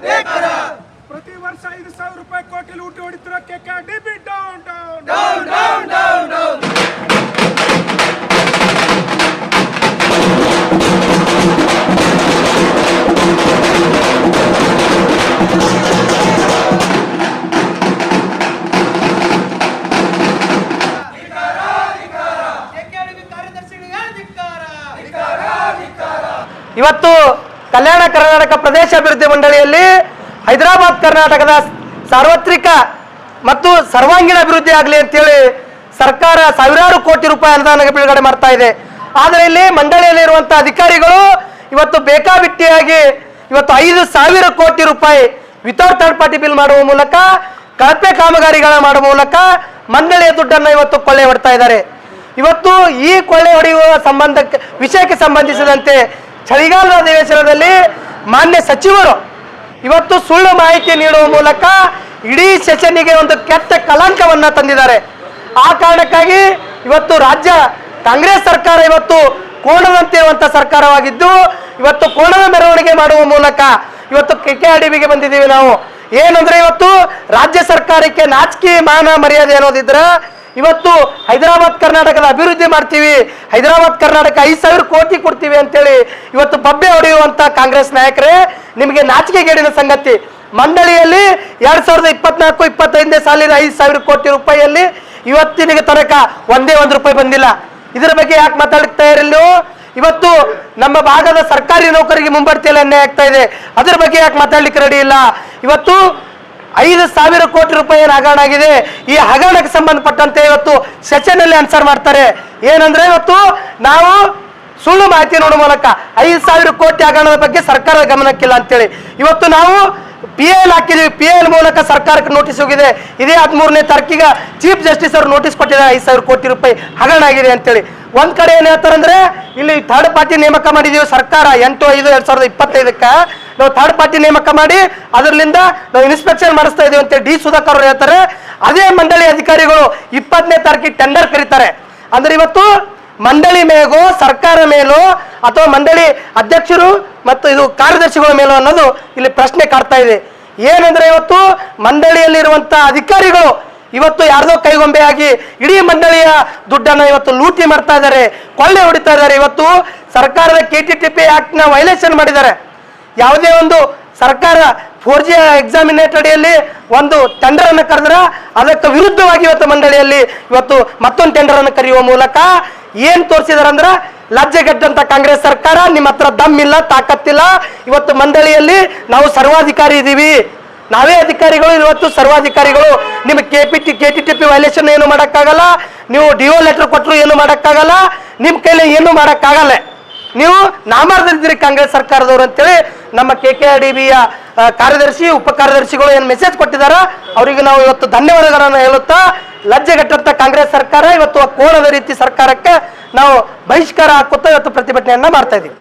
ಪ್ರತಿ ವರ್ಷ 5,000 ರೂಪಾಯಿ ಕೋಟಿ ಲೂಟಿ ಹೊಡಿತಿರೋ KKDB down down down down down down. ಇವತ್ತು ಕಲ್ಯಾಣ ಕರ್ನಾಟಕ ಪ್ರದೇಶ ಅಭಿವೃದ್ಧಿ ಮಂಡಳಿಯಲ್ಲಿ ಹೈದರಾಬಾದ್ ಕರ್ನಾಟಕದ ಸಾರ್ವತ್ರಿಕ ಮತ್ತು ಸರ್ವಾಂಗೀಣ ಅಭಿವೃದ್ಧಿ ಆಗಲಿ ಅಂತೇಳಿ ಸರ್ಕಾರ ಸಾವಿರಾರು ಕೋಟಿ ರೂಪಾಯಿ ಅನುದಾನ ಬಿಡುಗಡೆ ಮಾಡ್ತಾ ಇದೆ. ಆದರೆ ಇಲ್ಲಿ ಮಂಡಳಿಯಲ್ಲಿ ಇರುವಂತಹ ಅಧಿಕಾರಿಗಳು ಇವತ್ತು ಬೇಕಾಬಿಟ್ಟಿಯಾಗಿ ಇವತ್ತು 5,000 ಕೋಟಿ ರೂಪಾಯಿ ವಿತೌಟ್ ಥರ್ಡ್ ಪಾರ್ಟಿ ಬಿಲ್ ಮಾಡುವ ಮೂಲಕ ಕಳಪೆ ಕಾಮಗಾರಿಗಳ ಮಾಡುವ ಮೂಲಕ ಮಂಡಳಿಯ ದುಡ್ಡನ್ನು ಇವತ್ತು ಕೊಳ್ಳೆ ಹೊಡ್ತಾ ಇದ್ದಾರೆ. ಇವತ್ತು ಈ ಕೊಳ್ಳೆ ಹೊಡೆಯುವ ವಿಷಯಕ್ಕೆ ಸಂಬಂಧಿಸಿದಂತೆ ಚಳಿಗಾಲದ ಅಧಿವೇಶನದಲ್ಲಿ ಮಾನ್ಯ ಸಚಿವರು ಇವತ್ತು ಸುಳ್ಳು ಮಾಹಿತಿ ನೀಡುವ ಮೂಲಕ ಇಡೀ ಸೆಷನ್ನಿಗೆ ಒಂದು ಕೆಟ್ಟ ಕಳಂಕವನ್ನ ತಂದಿದ್ದಾರೆ. ಆ ಕಾರಣಕ್ಕಾಗಿ ಇವತ್ತು ರಾಜ್ಯ ಕಾಂಗ್ರೆಸ್ ಸರ್ಕಾರ ಇವತ್ತು ಕೋಣದಂತೆ ಇರುವಂತಹ ಸರ್ಕಾರವಾಗಿದ್ದು ಇವತ್ತು ಕೋಣದ ಮೆರವಣಿಗೆ ಮಾಡುವ ಮೂಲಕ ಇವತ್ತು ಕೆಕೆಡಿಬಿಗೆ ಬಂದಿದ್ದೀವಿ. ನಾವು ಏನಂದ್ರೆ ಇವತ್ತು ರಾಜ್ಯ ಸರ್ಕಾರಕ್ಕೆ ನಾಚಿಕೆ ಮಾನ ಮರ್ಯಾದೆ ಅನ್ನೋದಿದ್ರೆ ಇವತ್ತು ಹೈದರಾಬಾದ್ ಕರ್ನಾಟಕದ ಅಭಿವೃದ್ಧಿ ಮಾಡ್ತೀವಿ, ಹೈದರಾಬಾದ್ ಕರ್ನಾಟಕ 5,000 ಕೋಟಿ ಕೊಡ್ತೀವಿ ಅಂತೇಳಿ ಇವತ್ತು ಬಬ್ಬೆ ಹೊಡೆಯುವಂತ ಕಾಂಗ್ರೆಸ್ ನಾಯಕರೇ, ನಿಮಗೆ ನಾಚಿಕೆಗೇಡಿನ ಸಂಗತಿ. ಮಂಡಳಿಯಲ್ಲಿ 2024-25ನೇ ಸಾಲಿನ 5,000 ಕೋಟಿ ರೂಪಾಯಿಯಲ್ಲಿ ಇವತ್ತಿನ ತನಕ ಒಂದೇ ಒಂದು ರೂಪಾಯಿ ಬಂದಿಲ್ಲ. ಇದರ ಬಗ್ಗೆ ಯಾಕೆ ಮಾತಾಡ್ತಾ ಇರಲಿಲ್ಲ ನೀವು? ಇವತ್ತು ನಮ್ಮ ಭಾಗದ ಸರ್ಕಾರಿ ನೌಕರಿಗೆ ಮುಂಬಡ್ತಿಯಲ್ಲಿ ಅನ್ಯಾಯ ಆಗ್ತಾ ಇದೆ, ಅದರ ಬಗ್ಗೆ ಯಾಕೆ ಮಾತಾಡ್ಲಿಕ್ಕೆ ರೆಡಿ ಇಲ್ಲ? ಇವತ್ತು 5,000 ಕೋಟಿ ರೂಪಾಯಿ ಏನು ಹಗರಣ ಆಗಿದೆ, ಈ ಹಗರಣಕ್ಕೆ ಸಂಬಂಧಪಟ್ಟಂತೆ ಇವತ್ತು ಸೆಷನ್ ಅಲ್ಲಿ ಆನ್ಸರ್ ಮಾಡ್ತಾರೆ. ಏನಂದ್ರೆ ಇವತ್ತು ನಾವು ಸುಳ್ಳು ಮಾಹಿತಿ ನೋಡುವ ಮೂಲಕ 5,000 ಕೋಟಿ ಹಗರಣದ ಬಗ್ಗೆ ಸರ್ಕಾರದ ಗಮನಕ್ಕಿಲ್ಲ ಅಂತೇಳಿ ಇವತ್ತು ನಾವು PL ಹಾಕಿದೀವಿ. PL ಮೂಲಕ ಸರ್ಕಾರಕ್ಕೆ ನೋಟಿಸ್ ಹೋಗಿದೆ. ಇದೇ 13ನೇ ತಾರೀಕಿಗೆ ಚೀಫ್ ಜಸ್ಟಿಸ್ ಅವರು ನೋಟಿಸ್ ಕೊಟ್ಟಿದ್ದಾರೆ 5,000 ಕೋಟಿ ರೂಪಾಯಿ ಹಗರಣ ಆಗಿದೆ ಅಂತೇಳಿ. ಒಂದ್ ಕಡೆ ಏನ್ ಹೇಳ್ತಾರೆ ಅಂದ್ರೆ ಇಲ್ಲಿ ಥರ್ಡ್ ಪಾರ್ಟಿ ನೇಮಕ ಮಾಡಿದೀವಿ ಸರ್ಕಾರ 8/5/2025 ನಾವು ಥರ್ಡ್ ಪಾರ್ಟಿ ನೇಮಕ ಮಾಡಿ ಅದರಿಂದ ನಾವು ಇನ್ಸ್ಪೆಕ್ಷನ್ ಮಾಡಿಸ್ತಾ ಇದೀವಿ ಅಂತ ಡಿ ಸುಧಾಕರ್ ಅವರು ಹೇಳ್ತಾರೆ. ಅದೇ ಮಂಡಳಿ ಅಧಿಕಾರಿಗಳು 20ನೇ ತಾರೀಕಿಗೆ ಟೆಂಡರ್ ಕರೀತಾರೆ. ಅಂದ್ರೆ ಇವತ್ತು ಮಂಡಳಿ ಮೇಲೋ ಸರ್ಕಾರ ಮೇಲೋ ಅಥವಾ ಮಂಡಳಿ ಅಧ್ಯಕ್ಷರು ಮತ್ತು ಇದು ಕಾರ್ಯದರ್ಶಿಗಳ ಮೇಲೋ ಅನ್ನೋದು ಇಲ್ಲಿ ಪ್ರಶ್ನೆ ಕಾಡ್ತಾ ಇದೆ. ಏನಂದ್ರೆ ಇವತ್ತು ಮಂಡಳಿಯಲ್ಲಿರುವಂತಹ ಅಧಿಕಾರಿಗಳು ಇವತ್ತು ಯಾರ್ದೋ ಕೈಗೊಂಬೆಯಾಗಿ ಇಡೀ ಮಂಡಳಿಯ ದುಡ್ಡನ್ನು ಇವತ್ತು ಲೂಟಿ ಮಾಡ್ತಾ ಇದ್ದಾರೆ, ಕೊಳ್ಳೆ ಹೊಡಿತಾ ಇದ್ದಾರೆ. ಇವತ್ತು ಸರ್ಕಾರದ KTTP ಆಕ್ಟ್ ನ ವೈಲೇಷನ್ ಮಾಡಿದ್ದಾರೆ. ಯಾವುದೇ ಒಂದು ಸರ್ಕಾರ 4G ಎಕ್ಸಾಮಿನೇಟ್ ಅಡಿಯಲ್ಲಿ ಒಂದು ಟೆಂಡರ್ ಅನ್ನು ಕರೆದ್ರೆ ಅದಕ್ಕೆ ವಿರುದ್ಧವಾಗಿ ಇವತ್ತು ಮಂಡಳಿಯಲ್ಲಿ ಇವತ್ತು ಮತ್ತೊಂದು ಟೆಂಡರ್ ಅನ್ನು ಕರೆಯುವ ಮೂಲಕ ಏನ್ ತೋರಿಸಿದಾರೆ ಅಂದ್ರೆ ಲಜ್ಜೆಗೆಟ್ಟಂತ ಕಾಂಗ್ರೆಸ್ ಸರ್ಕಾರ, ನಿಮ್ಮ ಹತ್ರ ದಮ್ ಇಲ್ಲ, ತಾಕತ್ತಿಲ್ಲ. ಇವತ್ತು ಮಂಡಳಿಯಲ್ಲಿ ನಾವು ಸರ್ವಾಧಿಕಾರಿ ಇದ್ದೀವಿ, ನಾವೇ ಅಧಿಕಾರಿಗಳು, ಇವತ್ತು ಸರ್ವಾಧಿಕಾರಿಗಳು. ನಿಮ್ಗೆ KTTP ವೈಲೇಷನ್ ಏನು ಮಾಡೋಕ್ಕಾಗಲ್ಲ, ನೀವು DO ಲೆಟರ್ ಕೊಟ್ಟರು ಏನು ಮಾಡೋಕ್ಕಾಗಲ್ಲ, ನಿಮ್ಮ ಕೈಲಿ ಏನು ಮಾಡೋಕ್ಕಾಗಲ್ಲ. ನೀವು ನಾಮರ್ದಿದ್ದೀರಿ ಕಾಂಗ್ರೆಸ್ ಸರ್ಕಾರದವರು ಅಂತೇಳಿ ನಮ್ಮ KKRDBಯ ಕಾರ್ಯದರ್ಶಿ ಉಪ ಕಾರ್ಯದರ್ಶಿಗಳು ಏನು ಮೆಸೇಜ್ ಕೊಟ್ಟಿದಾರ ಅವರಿಗೆ ನಾವು ಇವತ್ತು ಧನ್ಯವಾದಗಳನ್ನು ಹೇಳುತ್ತಾ, ಲಜ್ಜೆಗೆಟ್ಟಂತ ಕಾಂಗ್ರೆಸ್ ಸರ್ಕಾರ ಇವತ್ತು ಕೋಣದ ರೀತಿ ಸರ್ಕಾರಕ್ಕೆ ನಾವು ಬಹಿಷ್ಕಾರ ಹಾಕುತ್ತಾ ಇವತ್ತು ಪ್ರತಿಭಟನೆಯನ್ನ ಮಾಡ್ತಾ ಇದ್ದೀವಿ.